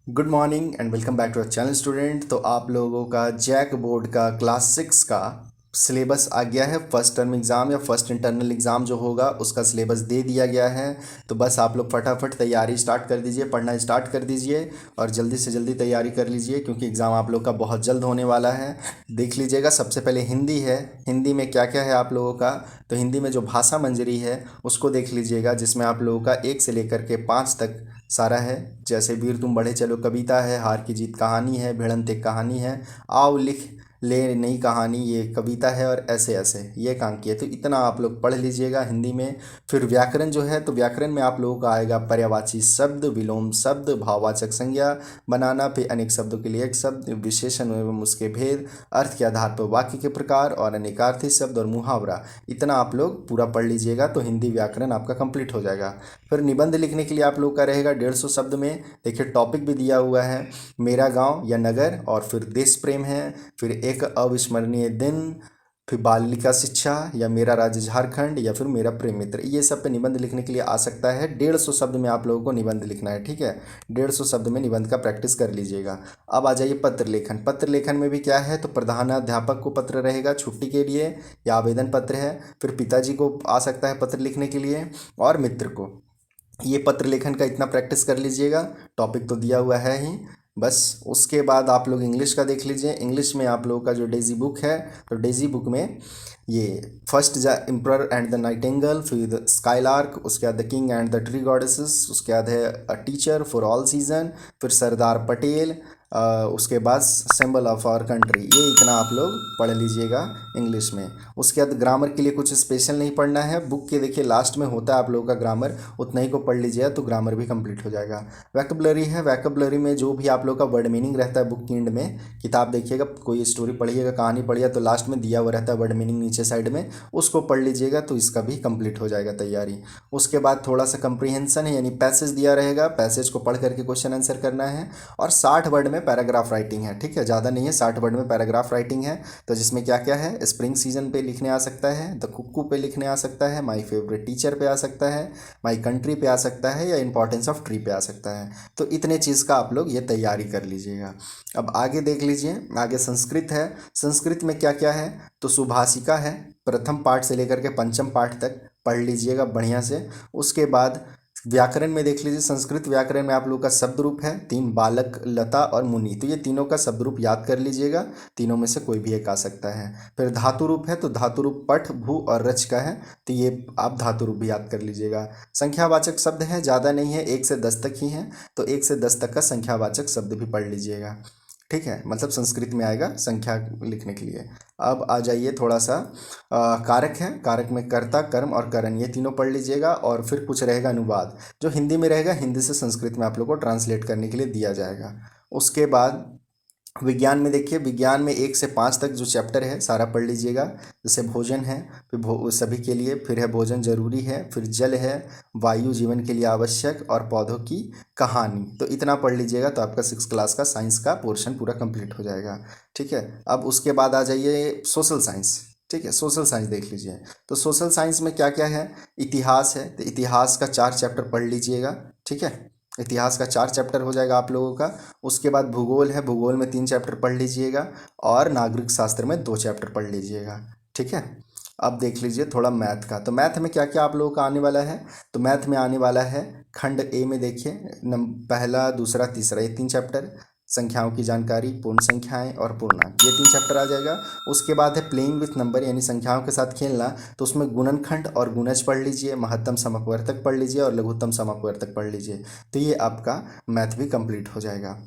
Good morning and welcome back to our channel student. तो आप लोगों का जैक बोर्ड का क्लास 6 का सिलेबस आ गया है। फर्स्ट टर्म एग्ज़ाम या फर्स्ट इंटरनल एग्ज़ाम जो होगा उसका सिलेबस दे दिया गया है। तो बस आप लोग फटाफट तैयारी स्टार्ट कर दीजिए, पढ़ना स्टार्ट कर दीजिए और जल्दी से जल्दी तैयारी कर लीजिए क्योंकि एग्ज़ाम आप लोग का बहुत जल्द होने वाला है। देख लीजिएगा, सबसे पहले हिंदी है। हिंदी में क्या क्या है आप लोगों का, तो हिंदी में जो भाषा मंजरी है उसको देख लीजिएगा, जिसमें आप लोगों का 1 से लेकर के 5 तक सारा है। जैसे वीर तुम बढ़े चलो कविता है, हार की जीत कहानी है, भिड़ंत एक कहानी है, आओ लिख ले नई कहानी ये कविता है, और ऐसे ऐसे ये काम किए। तो इतना आप लोग पढ़ लीजिएगा हिंदी में। फिर व्याकरण जो है, तो व्याकरण में आप लोगों का आएगा पर्यायवाची शब्द, विलोम शब्द, भाववाचक संज्ञा बनाना, फिर अनेक शब्दों के लिए एक शब्द, विशेषण एवं उसके भेद, अर्थ के आधार पर वाक्य के प्रकार और अनेकार्थी शब्द और मुहावरा। इतना आप लोग पूरा पढ़ लीजिएगा तो हिंदी व्याकरण आपका कंप्लीट हो जाएगा। फिर निबंध लिखने के लिए आप लोग का रहेगा 150 शब्द में। देखिए टॉपिक भी दिया हुआ है, मेरा गांव या नगर, और फिर देश प्रेम है, फिर एक अविस्मरणीय दिन, फिर बालिका शिक्षा या मेरा राज्य झारखंड, या फिर मेरा प्रेम मित्र। ये सब पे निबंध लिखने के लिए आ सकता है। 150 शब्द में आप लोगों को निबंध लिखना है, ठीक है। 150 शब्द में निबंध का प्रैक्टिस कर लीजिएगा। अब आ जाइए पत्र लेखन। पत्र लेखन में भी क्या है, तो प्रधानाध्यापक को पत्र रहेगा छुट्टी के लिए या आवेदन पत्र है। फिर पिताजी को आ सकता है पत्र लिखने के लिए, और मित्र को। ये पत्र लेखन का इतना प्रैक्टिस कर लीजिएगा, टॉपिक तो दिया हुआ है ही। बस उसके बाद आप लोग इंग्लिश का देख लीजिए। इंग्लिश में आप लोगों का जो डेजी बुक है, तो डेजी बुक में ये first the emperor and the Nightingale, फिर द स्काईलार्क, उसके बाद the king and the tree goddesses, उसके बाद है a teacher for all season, फिर सरदार पटेल, उसके बाद सिंबल ऑफ आवर कंट्री। ये इतना आप लोग पढ़ लीजिएगा इंग्लिश में। उसके बाद ग्रामर के लिए कुछ स्पेशल नहीं पढ़ना है, बुक के देखिए लास्ट में होता है आप लोगों का ग्रामर, उतना ही को पढ़ लीजिएगा तो ग्रामर भी कंप्लीट हो जाएगा। वैकेबलरी है, वैकेबलरी में जो भी आप लोग का वर्ड मीनिंग रहता है बुक की एंड में, किताब देखिएगा, कोई स्टोरी पढ़िएगा, कहानी पढ़िएगा तो लास्ट में दिया हुआ रहता है वर्ड मीनिंग नीचे साइड में, उसको पढ़ लीजिएगा तो इसका भी कंप्लीट हो जाएगा तैयारी। उसके बाद थोड़ा सा कंप्रीहेंशन है, यानी पैसेज दिया रहेगा, पैसेज को पढ़ करके क्वेश्चन आंसर करना है। और 60 वर्ड में पैराग्राफ राइटिंग है, ठीक है, ज़्यादा नहीं है, 60 वर्ड में पैराग्राफ राइटिंग है। तो जिसमें क्या क्या है, स्प्रिंग सीजन पे लिखने आ सकता है, द कुक्कू पे लिखने आ सकता है, माई फेवरेट टीचर पे आ सकता है, माई कंट्री पे आ सकता है, या इंपॉर्टेंस ऑफ ट्री पे आ सकता है। तो इतने चीज़ का आप लोग ये तैयारी कर लीजिएगा। अब आगे देख लीजिए, आगे संस्कृत है। संस्कृत में क्या क्या है, तो सुभाषिका है, प्रथम पाठ से लेकर के पंचम पाठ तक पढ़ लीजिएगा बढ़िया से। उसके बाद व्याकरण में देख लीजिए, संस्कृत व्याकरण में आप लोग का शब्द रूप है 3, बालक, लता और मुनि। तो ये तीनों का शब्द रूप याद कर लीजिएगा, तीनों में से कोई भी एक आ सकता है। फिर धातु रूप है, तो धातु रूप पठ, भू और रच का है, तो ये आप धातु रूप भी याद कर लीजिएगा। संख्यावाचक शब्द है, ज़्यादा नहीं है, 1 से 10 तक ही है, तो 1 से 10 तक का संख्यावाचक शब्द भी पढ़ लीजिएगा, ठीक है। मतलब संस्कृत में आएगा संख्या लिखने के लिए। अब आ जाइए थोड़ा सा कारक है, कारक में कर्ता, कर्म और करण, ये तीनों पढ़ लीजिएगा। और फिर कुछ रहेगा अनुवाद, जो हिंदी में रहेगा हिंदी से संस्कृत में आप लोग को ट्रांसलेट करने के लिए दिया जाएगा। उसके बाद विज्ञान में देखिए, विज्ञान में 1 से 5 तक जो चैप्टर है सारा पढ़ लीजिएगा। जैसे भोजन है, फिर सभी के लिए, फिर है भोजन जरूरी है, फिर जल है, वायु जीवन के लिए आवश्यक, और पौधों की कहानी। तो इतना पढ़ लीजिएगा तो आपका 6 क्लास का साइंस का पोर्शन पूरा कंप्लीट हो जाएगा, ठीक है। अब उसके बाद आ जाइए सोशल साइंस, ठीक है। सोशल साइंस देख लीजिए, तो सोशल साइंस में क्या क्या है, इतिहास है, तो इतिहास का 4 चैप्टर पढ़ लीजिएगा, ठीक है। इतिहास का 4 चैप्टर हो जाएगा आप लोगों का। उसके बाद भूगोल है, भूगोल में 3 चैप्टर पढ़ लीजिएगा, और नागरिक शास्त्र में 2 चैप्टर पढ़ लीजिएगा, ठीक है। अब देख लीजिए थोड़ा मैथ का, तो मैथ में क्या क्या आप लोगों का आने वाला है, तो मैथ में आने वाला है खंड ए में देखिए, पहला, दूसरा, तीसरा, ये 3 चैप्टर, संख्याओं की जानकारी, पूर्ण संख्याएं और पूर्णांक, ये 3 चैप्टर आ जाएगा। उसके बाद है प्लेइंग विथ नंबर, यानी संख्याओं के साथ खेलना, तो उसमें गुणनखंड और गुणज पढ़ लीजिए, महत्तम समपवर्तक पढ़ लीजिए, और लघुत्तम समपवर्तक पढ़ लीजिए। तो ये आपका मैथ भी कंप्लीट हो जाएगा,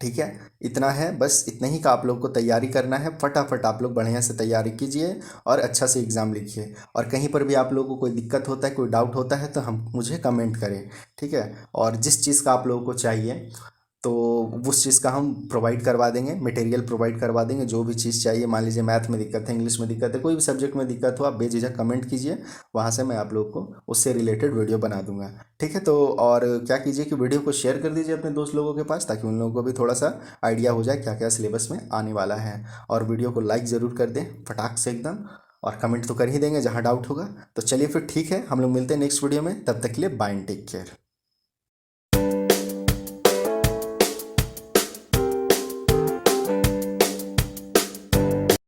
ठीक है। इतना है, बस इतना ही का आप लोग को तैयारी करना है। फटाफट आप लोग बढ़िया से तैयारी कीजिए और अच्छा से एग्ज़ाम लिखिए। और कहीं पर भी आप लोगों को कोई दिक्कत होता है, कोई डाउट होता है, तो हम मुझे कमेंट करें, ठीक है। और जिस चीज़ का आप लोगों को चाहिए तो उस चीज़ का हम प्रोवाइड करवा देंगे, मटेरियल प्रोवाइड करवा देंगे। जो भी चीज़ चाहिए, मान लीजिए मैथ में दिक्कत है, इंग्लिश में दिक्कत है, कोई भी सब्जेक्ट में दिक्कत हो, आप बेझिझक कमेंट कीजिए, वहाँ से मैं आप लोग को उससे रिलेटेड वीडियो बना दूंगा, ठीक है। तो और क्या कीजिए कि वीडियो को शेयर कर दीजिए अपने दोस्त लोगों के पास, ताकि उन लोगों को भी थोड़ा सा आइडिया हो जाए क्या क्या सिलेबस में आने वाला है। और वीडियो को लाइक ज़रूर कर दें फटाक से एकदम, और कमेंट तो कर ही देंगे जहाँ डाउट होगा। तो चलिए फिर ठीक है, हम लोग मिलते हैं नेक्स्ट वीडियो में, तब तक के लिए बाय एंड टेक केयर।